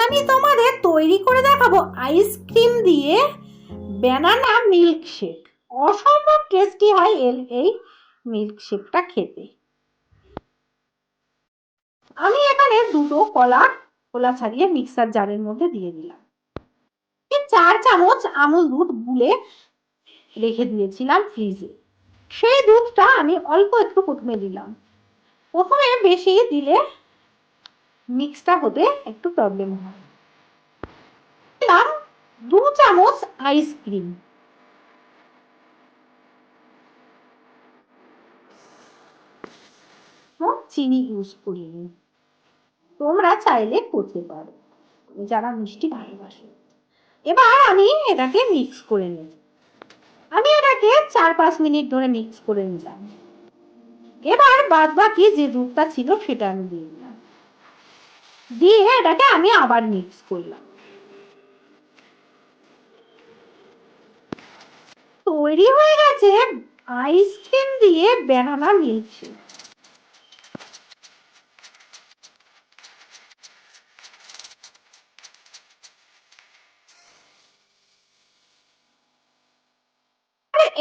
আমি তোমাদের তৈরি করে দেখাবো আইসক্রিম দিয়ে ব্যানানা মিল্কশেক। অসম্ভব টেস্টি হয় এই মিল্কশেকটা খেতে। আমি এখানে দুটো কলা ছাড়িয়ে মিক্সার জারের মধ্যে দিয়ে দিলাম। 4 চামচ আমুল দুধ গুলে রেখে দিয়েছিলাম ফ্রিজে। সেই দুধটা আমি অল্প একটু প্রথমে দিলাম। প্রথমে বেশি দিলে মিক্সটা হতে একটু প্রবলেম হয়। দিলাম 2 চামচ আইসক্রিম। চিনি ইউজ করিনি, তোমরা চাইলে করতে পারো যারা মিষ্টি ভালোবাসে। এবার আমি এটাকে মিক্স করে নেব। আমি এটাকে 4-5 মিনিট ধরে মিক্স করে নিলাম। এবার বাদ বাকি যে দুধটা ছিল সেটা আমি দিয়ে দিলাম। দিয়ে এটাকে আমি আবার মিক্স করলাম। তৈরি হয়ে গেছে আইসক্রিম দিয়ে ব্যানানা মিল্কশেক।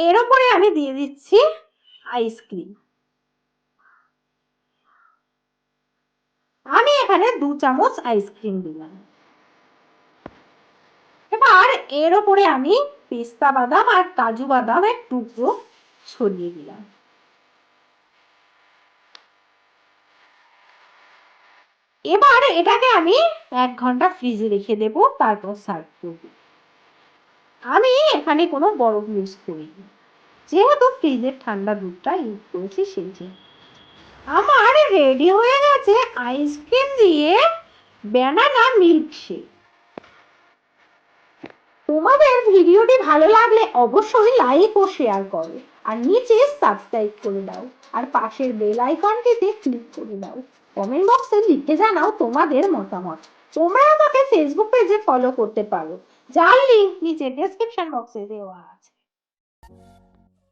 এর উপরে আমি দিয়ে দিচ্ছি আইসক্রিম। আমি এখানে 2 চামচ আইসক্রিম দিলাম। এবার এর উপরে আমি পেস্তা বাদাম আর কাজু বাদামের টুকরো ছড়িয়ে দিলাম। এবার এটাকে আমি 1 ঘন্টা ফ্রিজে রেখে দেব, তারপর সার্ভ করব। আমি এখানে কোনো বরফ ইউজ করিনি, যেহেতু ফ্রিজের ঠান্ডা দুধটা ইউজ করেছি সেই জন্য। আমার রেডি হয়ে গেছে আইসক্রিম দিয়ে ব্যানানা মিল্কশেক। তোমাদের ভিডিওটি ভালো লাগলে অবশ্যই লাইক ও শেয়ার করো, আর নিচে সাবস্ক্রাইব করে দাও, আর পাশের বেল আইকনটিতে ক্লিক করে দাও। কমেন্ট বক্সে লিখে জানাও তোমাদের মতামত। তোমরা আমাকে ফেসবুক পেজে ফলো করতে পারো, যার লিংক নিচে ডেসক্রিপশন বক্সে দেওয়া আছে।